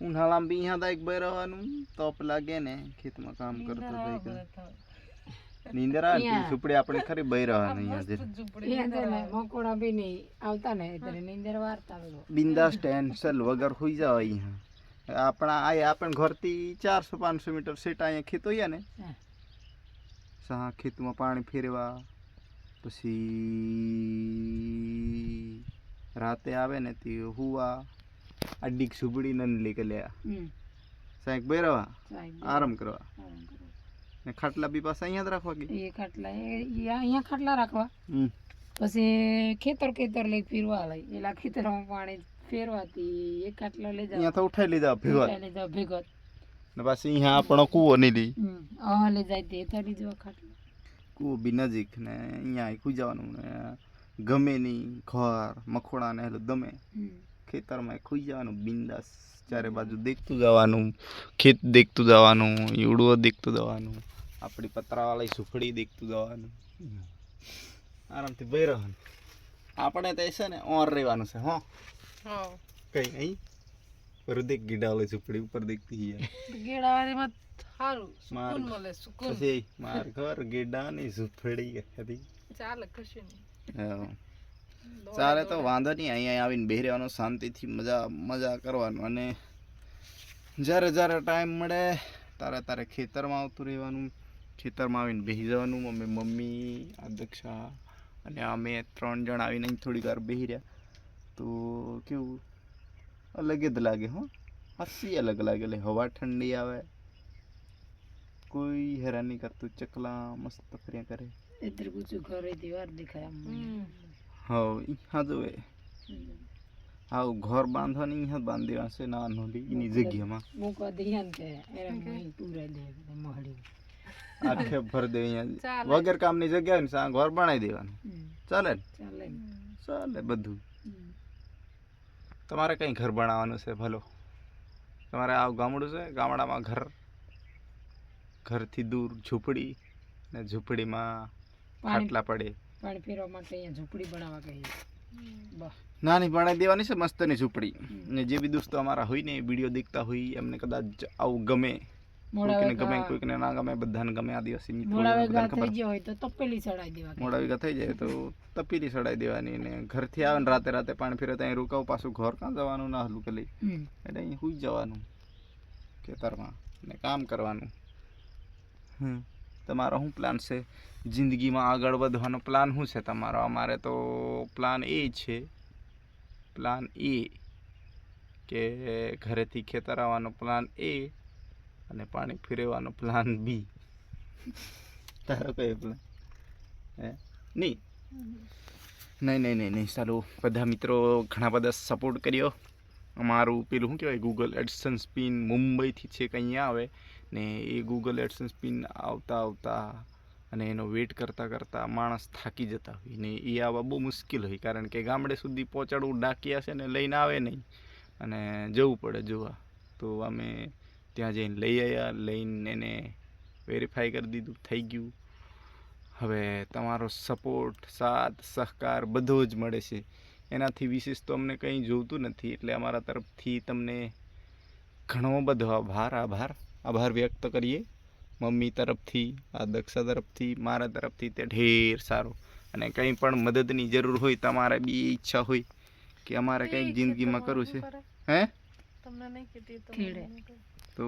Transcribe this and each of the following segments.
ઉનાળામાં બી અહીંયા એક ભાઈ રહેવાનું તપ લાગે ને ખેતમાં કામ કરતો જાય કે નીંદર આવે ને ઝૂંપડી આપણે ખરી બઈ રહેવાનું અહીંયા મકોડા બી નહીં આવતા ને એટલે નીંદર વારતા બિંદાસ ટેન્શન વગર હોઈ જાવ અહીંયા આપણા આ આપણે ઘરથી 400-500 મીટર સેટ અહીંયા ખેત હોય ને સા ખેતમાં પાણી ફેરવા પછી રાતે આવે ને તે હુવા અડીક ઝૂંપડી ન લેકે લે સાહેબ બેરવા આરામ કરવા ને ખાટલા બી પાછા અહીંયા જ રાખવા કે એ ખાટલા અહીંયા ખાટલા રાખવા પછી ખેતર લઈ ફેરવા લઈ એલા ખેતરમાં પાણી ફેરવાથી એક ખાટલા લઈ જાવ અહીંયા તો ઉઠાઈ લીધા ભેગો ને પાછી અહીંયા આપણો કૂવો નહીં લી લઈ જાય તે તારી જેવા ખાટલા કૂવો બી નજીક ને અહીંયા ખુઈ જવાનું ને ગમે નહીં ઘર મખોડા ને હેલું ગમે ખેતરમાં ખુઈ જવાનું બિંદાસ ચારે બાજુ દેખતું જવાનું ખેત દેખતું જવાનું ઈવડું દેખતું જવાનું આપણી પતરાવાળી ઝૂંપડી દેખતું જવાનું આરામથી બેહી રહેવાનું આપણે તો છે ને ઓર રહેવાનું છે હો કઈ નહીં પર દેખ ગીડાવાળી ઝૂંપડી ઉપર દેખતી ગેડાવાળીમાં સારું સુકૂન મળે સુકૂન પછી માર ઘર ગીડાની ઝૂંપડી હતી ચાલે કશું નહીં ચાલે તો વાંધો નહીં અહીંયા આવીને બેહી રહેવાનું શાંતિથી મજા કરવાનું અને જ્યારે ટાઈમ મળે તારે ખેતરમાં આવતું રહેવાનું ખેતરમાં આવીને બેસી જવાનું મમ્મી અધ્યક્ષા અને અમે 3 જણ આવીને અહીં થોડી વાર બેસી રહ્યા તો કેવું અલગ જ લાગે હો હસી અલગ લાગે એટલે હવા ઠંડી આવે કોઈ હેરાન નહીં કરતું ચકલા મસ્ત ફર્યા કરે इधर कुछ घर है दीवार दिखाया हाँ यहाँ जो है हाँ घर बांधो नहीं यहाँ बांध देवा से ना नोली इन्हीं जगह में मुको ध्यान के एरा में पूरा दे महड़ी आखे भर दे यहाँ वगैर काम नहीं जगह है ना घर बनाई देवाનું ચાલે બધું તમારે કઈ ઘર બનાવવાનું છે ભલો તમારે આ ગામડું છે ગામડામાં ઘરથી દૂર ઝૂંપડી ને ઝૂંપડીમાં ખાટલા પડે પાણી ફેરવા માટે અહીંયા ઝૂંપડી બનાવવા કહીએ નાની બનાવી દેવાની છે મસ્તની ઝૂંપડી ને જે બી દોસ્તો અમારા હોય ને વિડીયો દેખતા હોય એમને કદાચ આવું ગમે કોઈકને ગમે કોઈકને ના ગમે બધાને ગમે આદિવાસી મિત્રો મોડા થઈ ગયો હોય તો તપેલી ચડાવી દેવા મોડા વીઘા થઈ જાય તો તપેલી ચડાવી દેવાની ને ઘરથી આવે ને રાતે પાણી ફેરવે ત્યાં રોકાવ પાછું ઘર કાં જવાનું ના હલું કે લઈ એટલે અહીં સુઈ જવાનું ખેતરમાં ને કામ કરવાનું તમારો શું પ્લાન છે જિંદગીમાં આગળ વધવાનો પ્લાન શું છે તમારો અમારે તો પ્લાન એ છે પ્લાન એ કે ઘરેથી ખેતર આવવાનો પ્લાન એ અને પાણી ફેરવવાનો પ્લાન બી તારો કયો પ્લાન હે નહીં સારું બધા મિત્રો ઘણા બધા સપોર્ટ કર્યો અમારું પેલું શું કહેવાય ગૂગલ એડસન્સ પિન મુંબઈથી છે કે અહીંયા આવે ને એ ગૂગલ એડસન્સ પિન આવતા અને એનો વેઇટ કરતાં માણસ થાકી જતા હોય ને એ આવવા બહુ મુશ્કેલ હોય કારણ કે ગામડે સુધી પહોંચાડવું ડાકિયા છે ને લઈને આવે નહીં અને જવું પડે જોવા તો અમે ત્યાં જઈને લઈ આવ્યા લઈને એને વેરીફાઈ કરી દીધું થઈ ગયું હવે તમારો સપોર્ટ સાથ સહકાર બધો જ મળે છે એનાથી વિશેષ તો અમને કંઈ જોઈતું નથી એટલે અમારા તરફથી તમને ઘણો બધો આભાર વ્યક્ત કરીએ મમ્મી તરફથી આ દક્ષા તરફથી મારા તરફથી તે ઢેર સારું અને કંઈ પણ મદદની જરૂર હોય તમારે બી ઈચ્છા હોય કે અમારે કંઈક જિંદગીમાં કરવું છે હે તો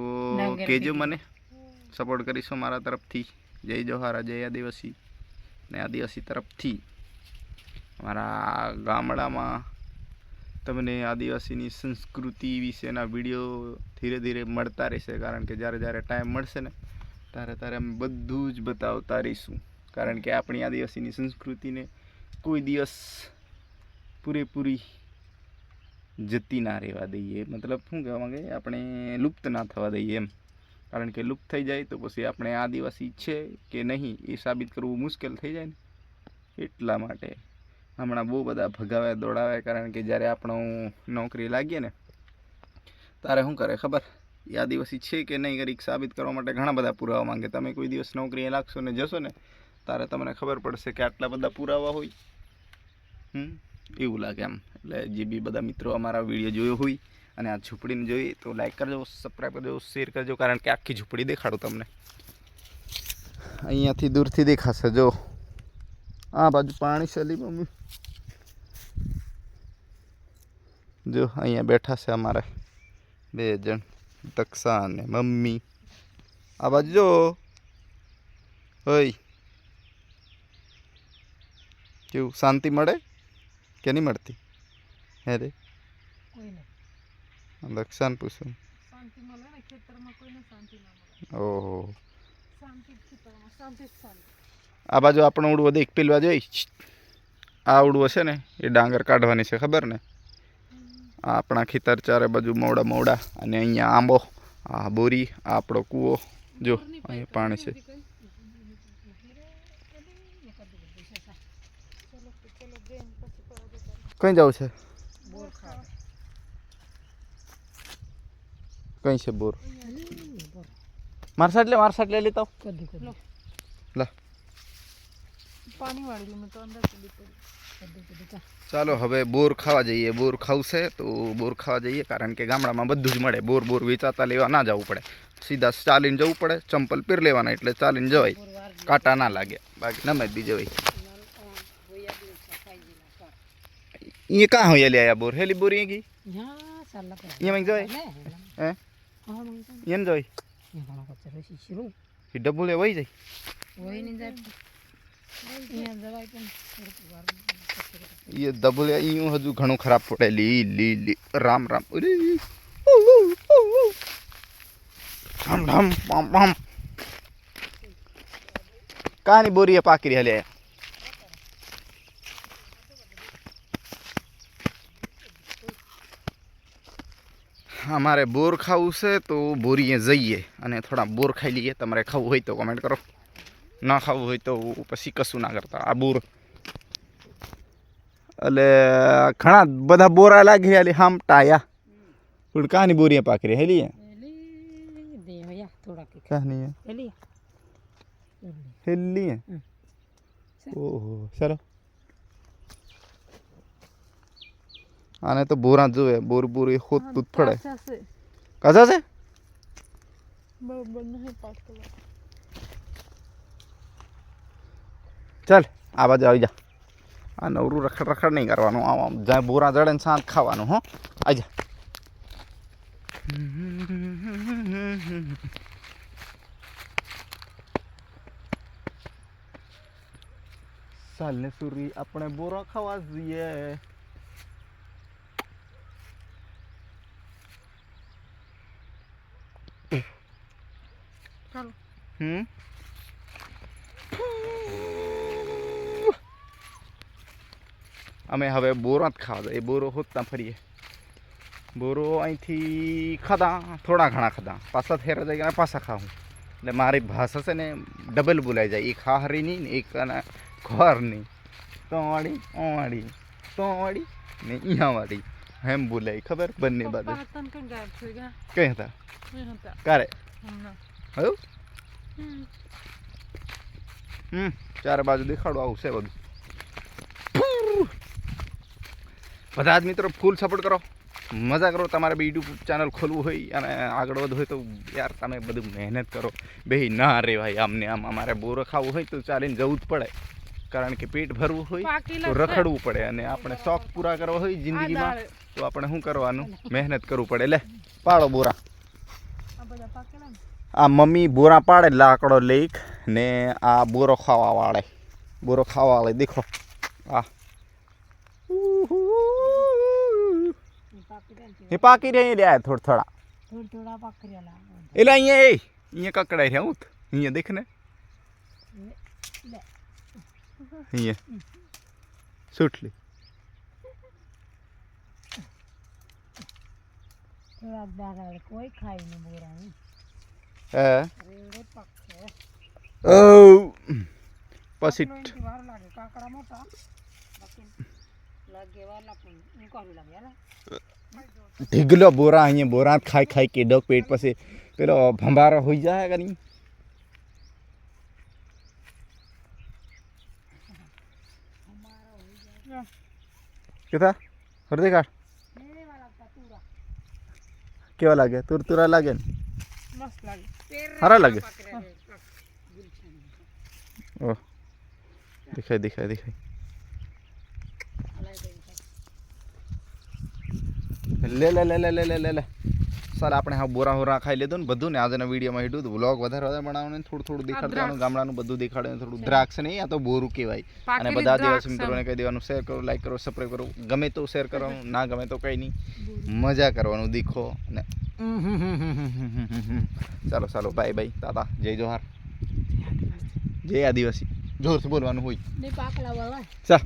કહેજો મને સપોર્ટ કરીશું મારા તરફથી જય જોહારા જય આદિવાસી ને આદિવાસી તરફથી અમારા ગામડામાં તમને આદિવાસીની સંસ્કૃતિ વિશેના વિડીયો ધીરે ધીરે મળતા રહેશે કારણ કે જ્યારે ટાઈમ મળશે ને ત્યારે અમે બધું જ બતાવતા રહીશું કારણ કે આપણી આદિવાસીની સંસ્કૃતિને કોઈ દિવસ પૂરેપૂરી જતી ના રહેવા દઈએ મતલબ શું કહેવા માંગે આપણે લુપ્ત ના થવા દઈએ એમ કારણ કે લુપ્ત થઈ જાય તો પછી આપણે આદિવાસી છે કે નહીં એ સાબિત કરવું મુશ્કેલ થઈ જાય ને એટલા માટે હમણાં બહુ બધા ભગાવ્યા દોડાવ્યા કારણ કે જ્યારે આપણો નોકરી લાગીએ ને તારે શું કરે ખબર એ આદિવાસી છે કે નહીં કરી સાબિત કરવા માટે ઘણા બધા પુરાવા માંગે તમે કોઈ દિવસ નોકરીએ લાગશો ને જશો ને ત્યારે તમને ખબર પડશે કે આટલા બધા પુરાવા હોય એવું લાગે એમ. એટલે જે બી બધા મિત્રો અમારા વિડીયો જોયો હોય અને આ ઝૂંપડીને જોઈ તો લાઈક કરજો, સબસ્ક્રાઈબ કરજો, શેર કરજો, કારણ કે આખી ઝૂંપડી દેખાડું તમને. અહીંયાથી દૂરથી દેખાશે. જો આ બાજુ પાણી છે મમ્મી, જો અહીંયા બેઠા છે અમારે 2 જણ, દક્ષા અને મમ્મી. આ બાજુ જો હોય કેવું શાંતિ મળે કે નહીં મળતી? હે રે દક્ષાને પૂછું. ઓહો આ બાજુ આપણો ઉડવો દેખ, પેલી બાજુ આ ઉડવો છે ને એ ડાંગર કાઢવાની છે, ખબર ને? આ આપણા ખેતર ચારે બાજુ મોડા મોડા, અને અહીંયા આંબો, આ બોરી, આ આપણો કૂવો. જો અહીંયા પાણી છે. કઈ જવું છે? કઈ છે બોર? મારા સાઈડ લે લેતા લા. ચાલો હવે બોર ખાવા જઈએ. બોર ખાવશે તો બોર ખાવા જઈએ, કારણ કે ગામડામાં બધું જ મળે. બોર વેચાતા લેવા ના જવું પડે, સીધા ચાલીને જવું પડે. ચંપલ પહેર લેવાના એટલે ચાલીને જવાય, કાંટા ના લાગે. બાકી નમે જ બી જવાય. ये कहाँ हो ये ले आया बोर? हेली बोर ये की ये मंग जाए हैं ये न जाए ये डब्बू ले वही जाए ये डब्बू ले यूं हजू घणो खराब पड़े. ली ली ली राम राम अरे ढम ढम पम पम कहानी बोरी है पाकरी हले हमारे बोर खाવું છે તો બોરીએ જઈએ અને થોડા બોર ખાઈ લઈએ. તમારે ખાવું હોય તો કમેન્ટ કરો, ના ખાવું હોય તો પછી કશું ના કરતા. આ બોર એટલે ઘણા બધા બોરા લાગી આલી હામ ટાયા પણ કાની બોરીએ પાકરી હેલી કહાની હેલી ઓહો ચલો. આને તો બોરા જોવે, બોર બોર એ હોતું જ પડે. કાચા છે ચાલ આ બાજુ આવી જા. આ નવરું રખડ રખડ નહીં કરવાનું, આમ જ્યાં બોરા જડે ને શાંત ખાવાનું. હો આવી જા. ચાલ ને સુરી આપણે બોરા ખાવા જઈએ. અમે હવે બોરો જ ખાવા જઈએ. બોરો હોતતા ફરીએ. બોરો અહીંથી ખાધા, થોડા ઘણા ખાધા, પાછા ફેરા જાય પાછા ખાવું. એટલે મારી ભાષા છે ને ડબલ બોલાઈ જાય. એક હાહરીની ને એક ઘરની. તોવાળી ઓવાળી તોવાળી ને અહીંયાવાળી એમ બોલાય, ખબર? બંને બાજુ કઈ હતા કારે હયું ચારે બાજુ દેખાડો આવું છે બધું. બધા જ મિત્રો ફૂલ સપોર્ટ કરો, મજા કરો. તમારે બી યુટ્યુબ ચેનલ ખોલવું હોય અને આગળ વધવું હોય તો યાર તમે બધું મહેનત કરો. બે ના રેવાય આમને આમ. અમારે બોર ખાવું હોય તો ચાલીને જવું જ પડે, કારણ કે પેટ ભરવું હોય તો રખડવું પડે. અને આપણે શોખ પૂરા કરવા હોય જિંદગીમાં તો આપણે શું કરવાનું? મહેનત કરવું પડે. લે પાડો બોરા. આ મમ્મી બોરા પાડે લાકડો લઈક ને આ બોરો ખાવા વાળે. બોરો ખાવા વાળે દેખો આ એ પાકી રહ્યા લે થોડા એટલે અહીંયા કકડાઈ રહ્યા હું અહીંયા દેખ ને અહીંયા સુટલી કોઈ ખાઈ નહીં બોરા પછી ઢીગલો બોરા અહીંયા બોરા ખાઈ ખાઈ કે ડગ પેટ પછી પેલો ભંભારો હોઈ જાય કે નહીં. કેતા હરદે કાઢ કેવા લાગે તુરતુરા લાગે ને મસ્ત લાગે સારા લાગે ઓહ દેખાય દેખાય દેખાય લે લે લે લે લે લે લે લે સાલ આપણે હા બોરા હોરા ખાઈ લીધું ને બધું ને આજના વિડીયોમાં હિડું વ્લોગ વધારે વધારે બનાવવાનું થોડું થોડું દેખાડવાનું ગામડાનું બધું દેખાડવાનું થોડું દ્રાક્ષ નહીં આ તો બોરું કહેવાય અને બધા દિવસ મિત્રોને કહી દેવાનું શેર કરો લાઈક કરો સબસ્ક્રાઈબ કરો ગમે તો શેર કરવાનું ના ગમે તો કંઈ નહીં મજા કરવાનું દીખો ને ચાલો ચાલો બાય બાય તાતા જય જોહાર જય આદિવાસી જોરથી બોલવાનું હોય પાકલા વાળા ચા